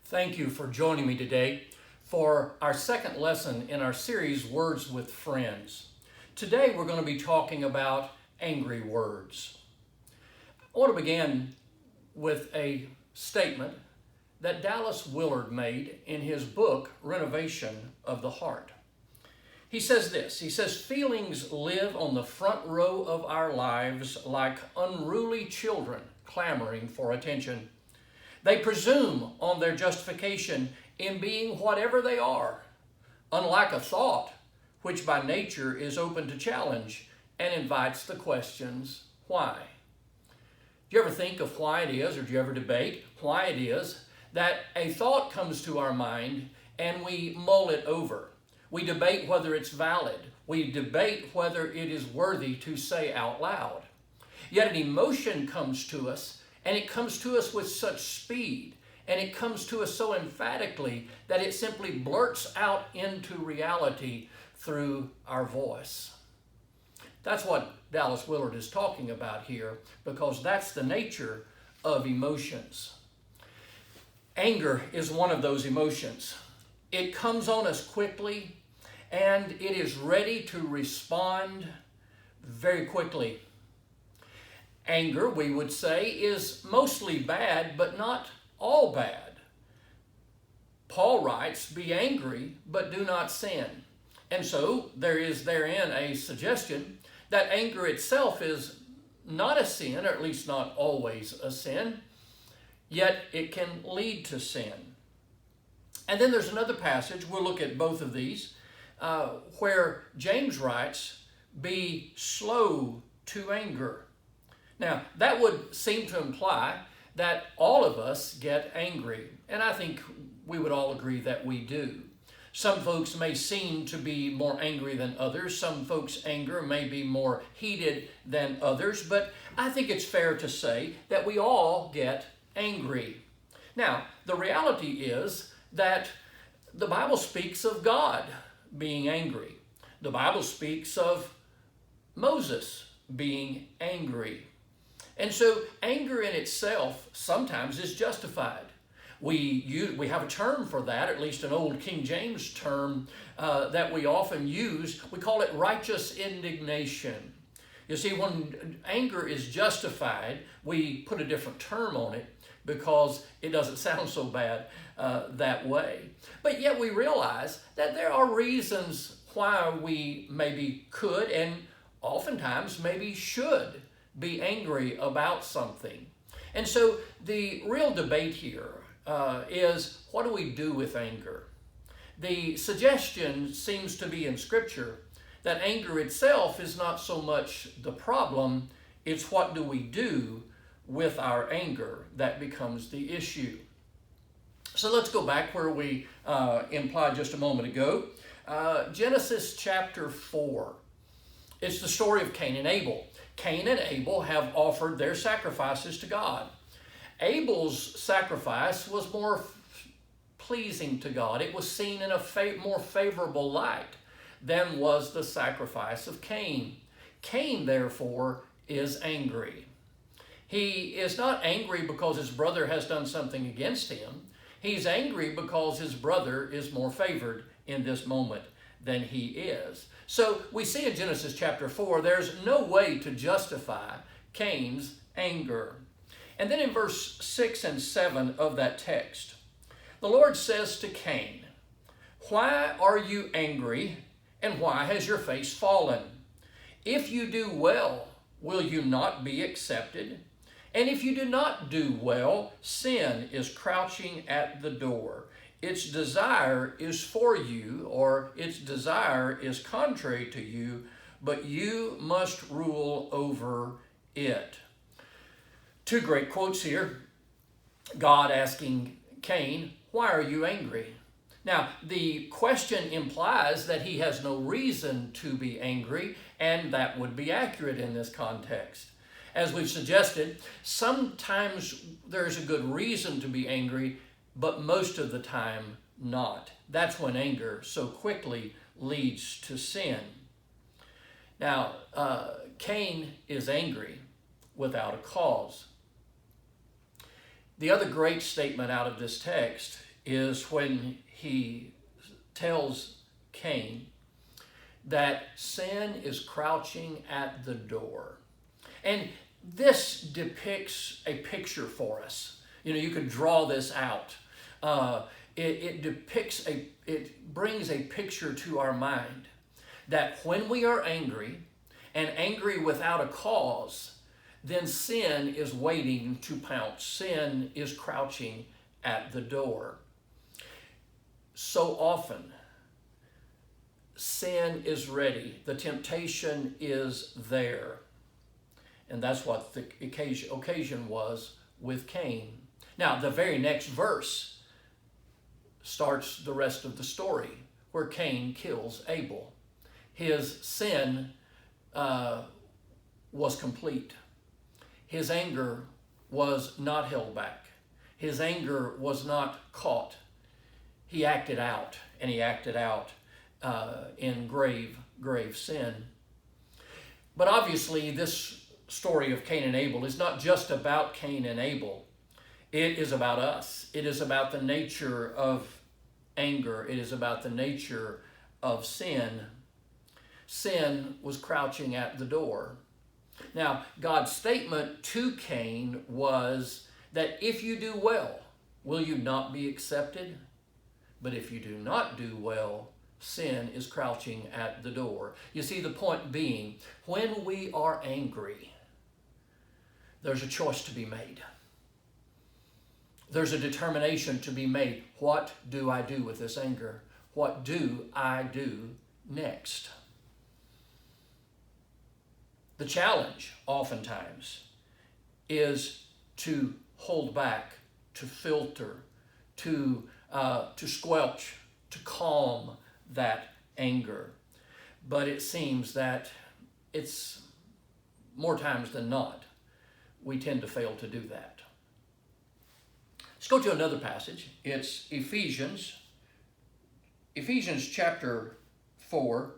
Thank you for joining me today for our second lesson in our series, Words with Friends. Today we're going to be talking about angry words. I want to begin with a statement that Dallas Willard made in his book, Renovation of the Heart. He says this, feelings live on the front row of our lives like unruly children clamoring for attention. They presume on their justification in being whatever they are, unlike a thought, which by nature is open to challenge and invites the questions, why? Do you ever think of why it is, or do you ever debate why it is that a thought comes to our mind and we mull it over? We debate whether it's valid. We debate whether it is worthy to say out loud. Yet an emotion comes to us, and it comes to us with such speed, and it comes to us so emphatically that it simply blurts out into reality through our voice. That's what Dallas Willard is talking about here, because that's the nature of emotions. Anger is one of those emotions. It comes on us quickly, and it is ready to respond very quickly. Anger, we would say, is mostly bad, but not all bad. Paul writes, "Be angry, but do not sin." And so there is therein a suggestion that anger itself is not a sin, or at least not always a sin, yet it can lead to sin. And then there's another passage, we'll look at both of these, where James writes, "Be slow to anger." Now, that would seem to imply that all of us get angry, and I think we would all agree that we do. Some folks may seem to be more angry than others. Some folks' anger may be more heated than others, but I think it's fair to say that we all get angry. Now, the reality is that the Bible speaks of God being angry. The Bible speaks of Moses being angry. And so anger in itself sometimes is justified. We have a term for that, at least an old King James term that we often use. We call it righteous indignation. You see, when anger is justified, we put a different term on it because it doesn't sound so bad that way. But yet we realize that there are reasons why we maybe could and oftentimes maybe should be angry about something. And so the real debate here is, what do we do with anger? The suggestion seems to be in Scripture that anger itself is not so much the problem, it's what do we do with our anger that becomes the issue. So let's go back where we implied just a moment ago. Genesis chapter 4. It's the story of Cain and Abel. Cain and Abel have offered their sacrifices to God. Abel's sacrifice was more pleasing to God. It was seen in a more favorable light than was the sacrifice of Cain. Cain, therefore, is angry. He is not angry because his brother has done something against him. He's angry because his brother is more favored in this moment than he is. So we see in Genesis chapter 4, there's no way to justify Cain's anger. And then in verse 6 and 7 of that text, the Lord says to Cain, "Why are you angry, and why has your face fallen? If you do well, will you not be accepted? And if you do not do well, sin is crouching at the door. Its desire is for you, or its desire is contrary to you, but you must rule over it." Two great quotes here. God asking Cain, "Why are you angry?" Now, the question implies that he has no reason to be angry, and that would be accurate in this context. As we've suggested, sometimes there's a good reason to be angry, but most of the time not. That's when anger so quickly leads to sin. Now, Cain is angry without a cause. The other great statement out of this text is when he tells Cain that sin is crouching at the door. And this depicts a picture for us. You could draw this out. It brings a picture to our mind that when we are angry, and angry without a cause, then sin is waiting to pounce. Sin is crouching at the door. So often, sin is ready. The temptation is there. And that's what the occasion was with Cain. Now, the very next verse starts the rest of the story, where Cain kills Abel. His sin was complete. His anger was not held back. His anger was not caught. He acted out, and he acted out in grave sin. But obviously, this story of Cain and Abel is not just about Cain and Abel. It is about us. It is about the nature of anger. It is about the nature of sin. Sin was crouching at the door. Now, God's statement to Cain was that if you do well, will you not be accepted? But if you do not do well, sin is crouching at the door. You see, the point being, when we are angry, there's a choice to be made. There's a determination to be made. What do I do with this anger? What do I do next? The challenge, oftentimes, is to hold back, to filter, to squelch, to calm that anger. But it seems that it's more times than not, we tend to fail to do that. Let's go to another passage. It's Ephesians chapter 4,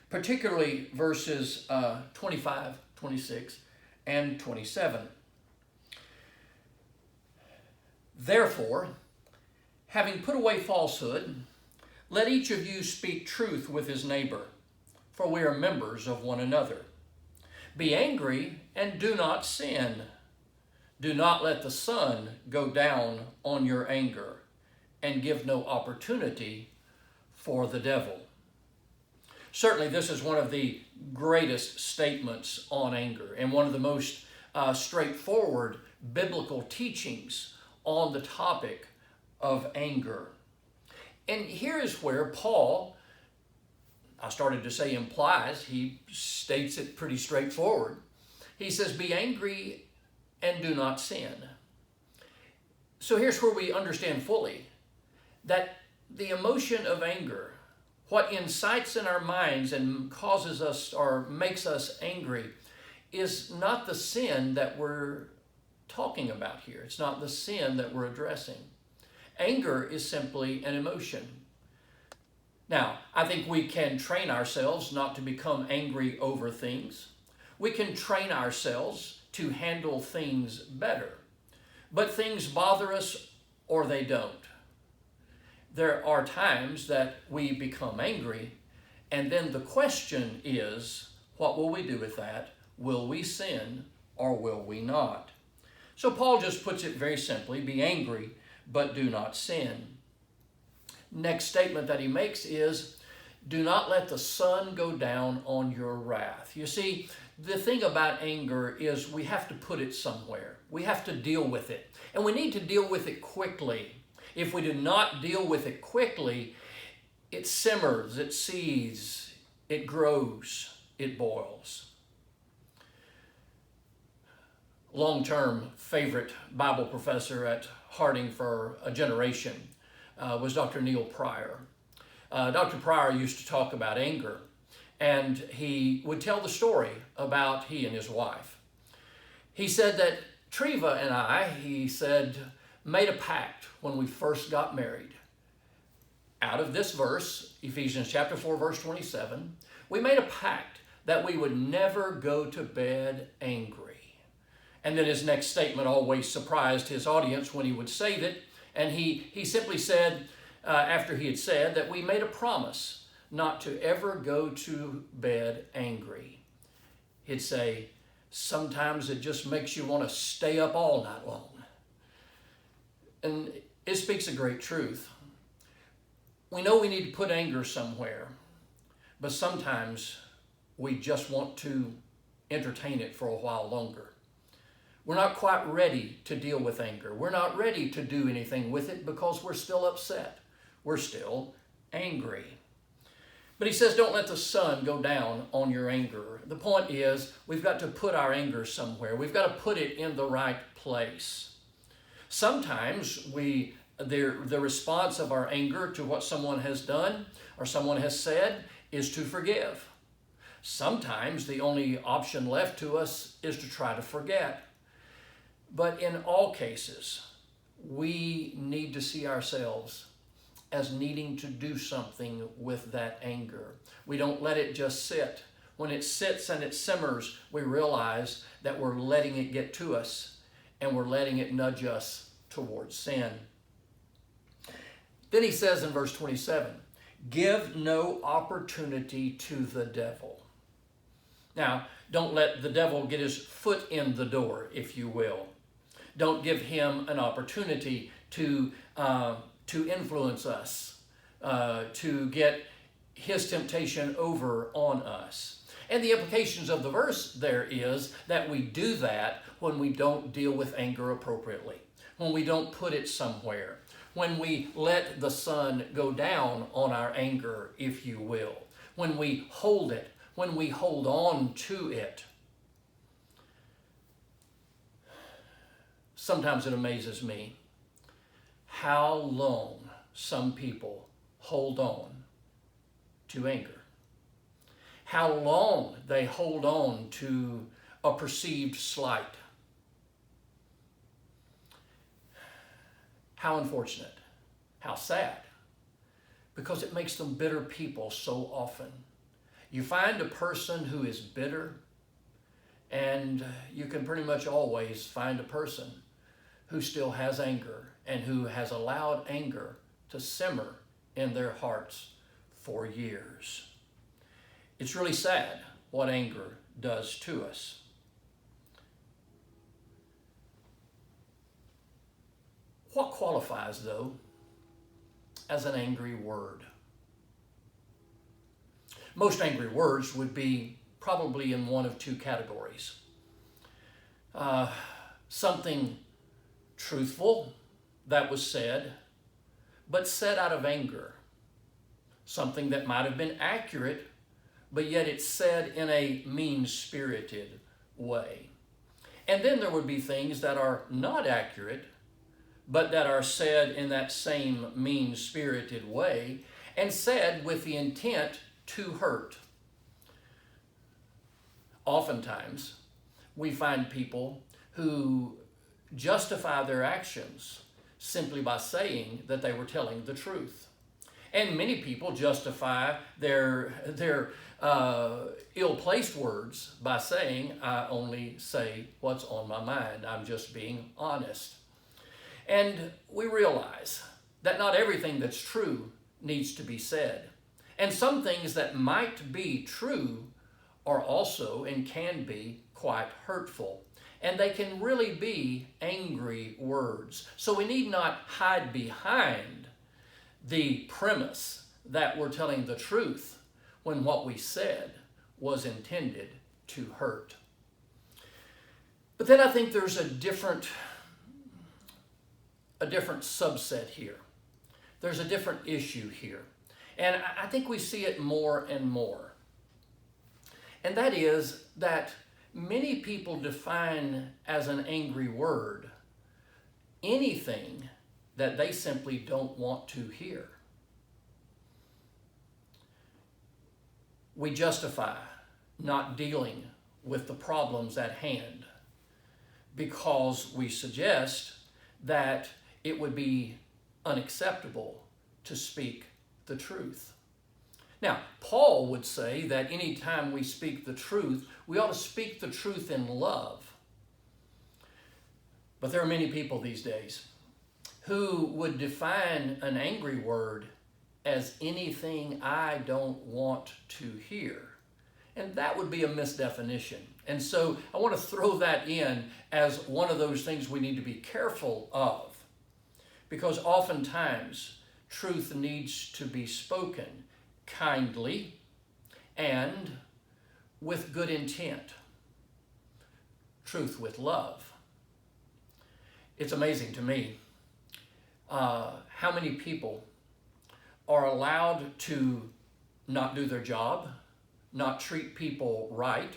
particularly verses 25, 26, and 27. Therefore, having put away falsehood, let each of you speak truth with his neighbor, for we are members of one another. Be angry and do not sin. Do not let the sun go down on your anger, and give no opportunity for the devil. Certainly, this is one of the greatest statements on anger, and one of the most straightforward biblical teachings on the topic of anger. And here is where Paul, I started to say implies, he states it pretty straightforward. He says, be angry and do not sin. So here's where we understand fully that the emotion of anger, what incites in our minds and causes us or makes us angry, is not the sin that we're talking about here. It's not the sin that we're addressing. Anger is simply an emotion. Now, I think we can train ourselves not to become angry over things. We can train ourselves to handle things better. But things bother us or they don't. There are times that we become angry, and then the question is, what will we do with that? Will we sin or will we not? So Paul just puts it very simply, be angry, but do not sin. Next statement that he makes is, do not let the sun go down on your wrath. You see, the thing about anger is we have to put it somewhere. We have to deal with it. And we need to deal with it quickly. If we do not deal with it quickly, it simmers, it seethes, it grows, it boils. Long-term favorite Bible professor at Harding for a generation was Dr. Neil Pryor. Dr. Pryor used to talk about anger, and he would tell the story about he and his wife. He said that Treva and I, he said, made a pact when we first got married. Out of this verse, Ephesians chapter 4, verse 27, we made a pact that we would never go to bed angry. And then his next statement always surprised his audience when he would say that, And he simply said, after he had said, that we made a promise not to ever go to bed angry. He'd say, sometimes it just makes you want to stay up all night long. And it speaks a great truth. We know we need to put anger somewhere, but sometimes we just want to entertain it for a while longer. We're not quite ready to deal with anger. We're not ready to do anything with it because we're still upset. We're still angry. But he says, don't let the sun go down on your anger. The point is, we've got to put our anger somewhere. We've got to put it in the right place. Sometimes the response of our anger to what someone has done or someone has said is to forgive. Sometimes the only option left to us is to try to forget. But in all cases, we need to see ourselves as needing to do something with that anger. We don't let it just sit. When it sits and it simmers, we realize that we're letting it get to us and we're letting it nudge us towards sin. Then he says in verse 27, give no opportunity to the devil. Now, don't let the devil get his foot in the door, if you will. Don't give him an opportunity to influence us, to get his temptation over on us. And the implications of the verse there is that we do that when we don't deal with anger appropriately, when we don't put it somewhere, when we let the sun go down on our anger, if you will, when we hold it, when we hold on to it. Sometimes it amazes me how long some people hold on to anger. How long they hold on to a perceived slight. How unfortunate. How sad. Because it makes them bitter people so often. You find a person who is bitter, and you can pretty much always find a person who still has anger and who has allowed anger to simmer in their hearts for years. It's really sad what anger does to us. What qualifies, though, as an angry word? Most angry words would be probably in one of two categories. Something truthful that was said, but said out of anger. Something that might have been accurate, but yet it's said in a mean-spirited way. And then there would be things that are not accurate, but that are said in that same mean-spirited way, and said with the intent to hurt. Oftentimes, we find people who justify their actions simply by saying that they were telling the truth. And many people justify their ill-placed words by saying, I only say what's on my mind. I'm just being honest. And we realize that not everything that's true needs to be said. And some things that might be true are also and can be quite hurtful. And they can really be angry words. So we need not hide behind the premise that we're telling the truth when what we said was intended to hurt. But then I think there's a different subset here. There's a different issue here. And I think we see it more and more. And that is that many people define as an angry word anything that they simply don't want to hear. We justify not dealing with the problems at hand because we suggest that it would be unacceptable to speak the truth. Now, Paul would say that anytime we speak the truth, we ought to speak the truth in love. But there are many people these days who would define an angry word as anything I don't want to hear. And that would be a misdefinition. And so I want to throw that in as one of those things we need to be careful of, because oftentimes truth needs to be spoken kindly and with good intent. Truth with love. It's amazing to me how many people are allowed to not do their job, not treat people right,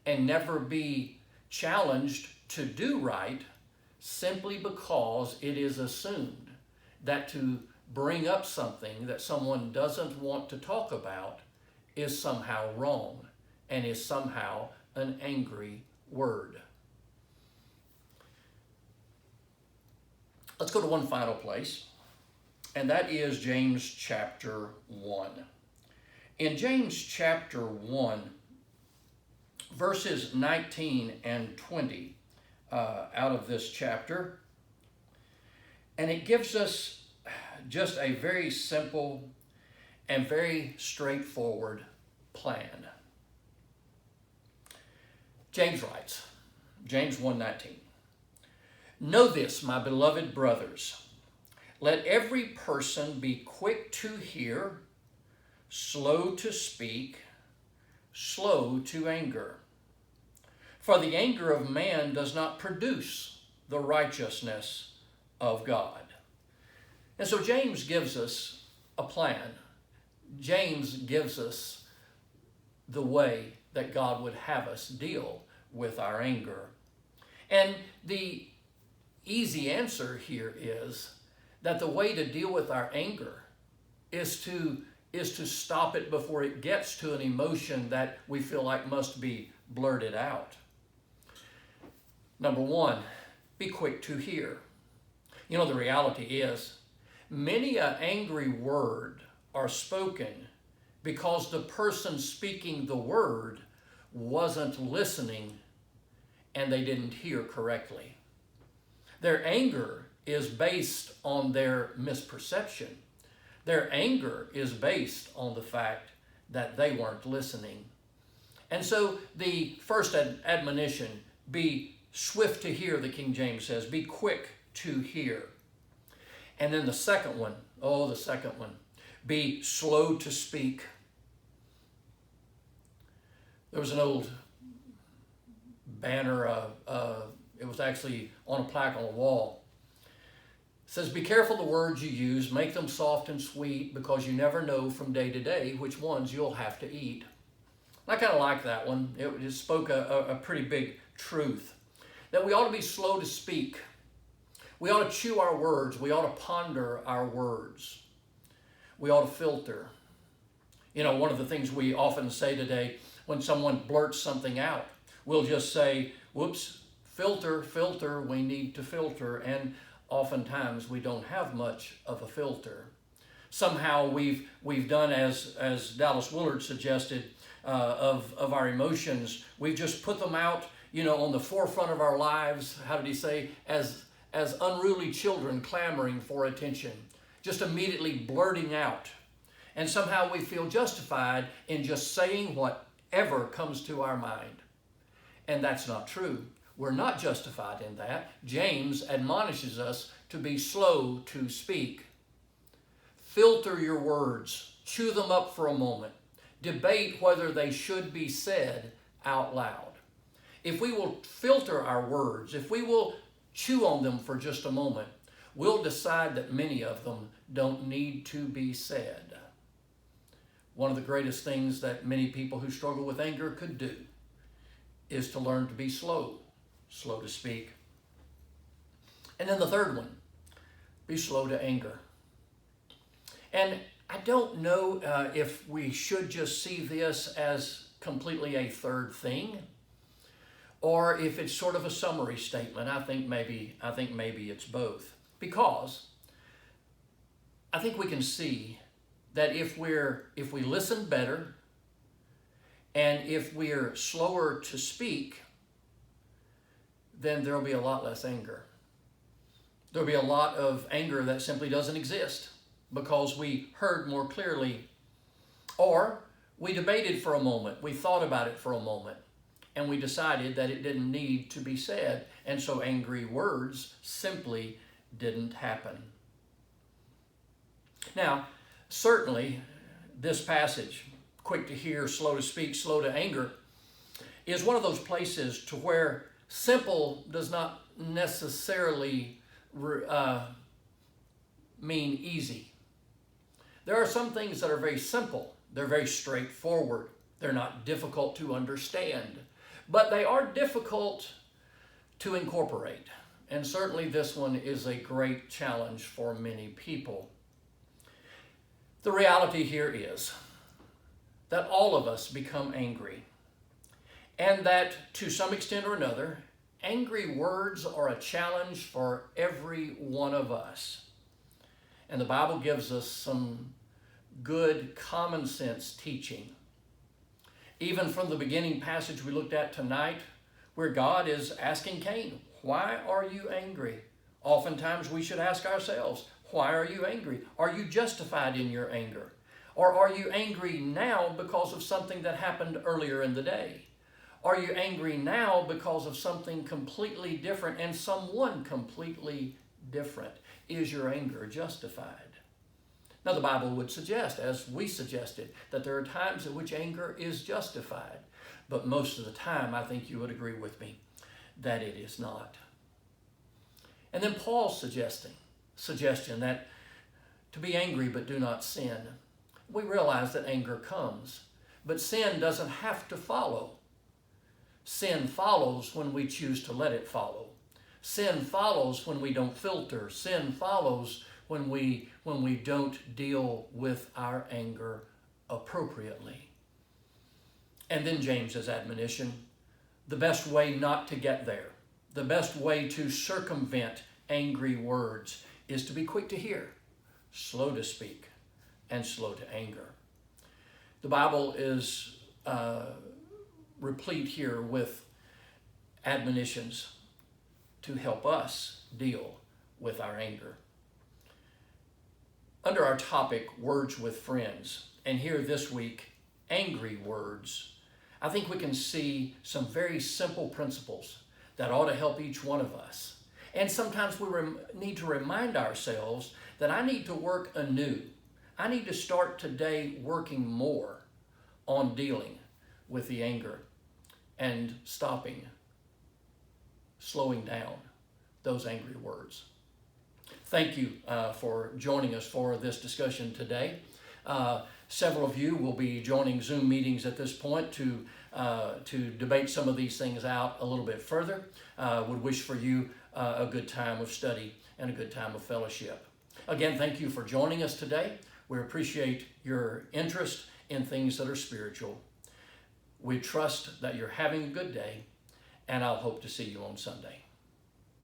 and never be challenged to do right simply because it is assumed that to bring up something that someone doesn't want to talk about is somehow wrong and is somehow an angry word. Let's go to one final place, and that is James chapter 1. In James chapter 1, verses 19 and 20 out of this chapter, and it gives us just a very simple and very straightforward plan. James writes, James 1:19, "Know this, my beloved brothers, let every person be quick to hear, slow to speak, slow to anger. For the anger of man does not produce the righteousness of God." And so James gives us a plan. James gives us the way that God would have us deal with our anger. And the easy answer here is that the way to deal with our anger is to stop it before it gets to an emotion that we feel like must be blurted out. Number one, be quick to hear. You know, the reality is many an angry word are spoken because the person speaking the word wasn't listening and they didn't hear correctly. Their anger is based on their misperception. Their anger is based on the fact that they weren't listening. And so the first admonition, be swift to hear, the King James says, be quick to hear. And then the second one, be slow to speak. There was an old banner, it was actually on a plaque on a wall. It says, "Be careful the words you use, make them soft and sweet, because you never know from day to day which ones you'll have to eat." And I kind of like that one. It spoke a pretty big truth, that we ought to be slow to speak. We ought to chew our words. We ought to ponder our words. We ought to filter. You know, one of the things we often say today, when someone blurts something out, we'll just say, whoops, filter, we need to filter. And oftentimes we don't have much of a filter. Somehow we've done, as Dallas Willard suggested, of our emotions, we've just put them out, you know, on the forefront of our lives. How did he say? As unruly children clamoring for attention, just immediately blurting out. And somehow we feel justified in just saying whatever comes to our mind. And that's not true. We're not justified in that. James admonishes us to be slow to speak. Filter your words. Chew them up for a moment. Debate whether they should be said out loud. If we will filter our words, if we will chew on them for just a moment, we'll decide that many of them don't need to be said. One of the greatest things that many people who struggle with anger could do is to learn to be slow to speak. And then the third one, be slow to anger. And I don't know if we should just see this as completely a third thing, or if it's sort of a summary statement. I think maybe it's both. Because I think we can see that if we listen better, and if we're slower to speak, then there'll be a lot less anger. There'll be a lot of anger that simply doesn't exist because we heard more clearly, or we debated for a moment, we thought about it for a moment, and we decided that it didn't need to be said, and so angry words simply didn't happen. Now, certainly, this passage, quick to hear, slow to speak, slow to anger, is one of those places to where simple does not necessarily mean easy. There are some things that are very simple. They're very straightforward. They're not difficult to understand, but they are difficult to incorporate. And certainly this one is a great challenge for many people. The reality here is that all of us become angry, and that to some extent or another, angry words are a challenge for every one of us. And the Bible gives us some good common sense teaching. Even from the beginning passage we looked at tonight, where God is asking Cain, why are you angry? Oftentimes we should ask ourselves, why are you angry? Are you justified in your anger? Or are you angry now because of something that happened earlier in the day? Are you angry now because of something completely different and someone completely different? Is your anger justified? Now, the Bible would suggest, as we suggested, that there are times in which anger is justified. But most of the time, I think you would agree with me, that it is not. And then Paul's suggestion that to be angry but do not sin. We realize that anger comes, but sin doesn't have to follow. Sin follows when we choose to let it follow. Sin follows when we don't filter. Sin follows when we don't deal with our anger appropriately. And then James's admonition, the best way not to get there, the best way to circumvent angry words is to be quick to hear, slow to speak, and slow to anger. The Bible is replete here with admonitions to help us deal with our anger. Under our topic, Words with Friends, and here this week, Angry Words, I think we can see some very simple principles that ought to help each one of us. And sometimes we need to remind ourselves that I need to work anew. I need to start today working more on dealing with the anger and slowing down those angry words. Thank you for joining us for this discussion today. Several of you will be joining Zoom meetings at this point to debate some of these things out a little bit further. Would wish for you a good time of study and a good time of fellowship. Again, thank you for joining us today. We appreciate your interest in things that are spiritual. We trust that you're having a good day, and I'll hope to see you on Sunday.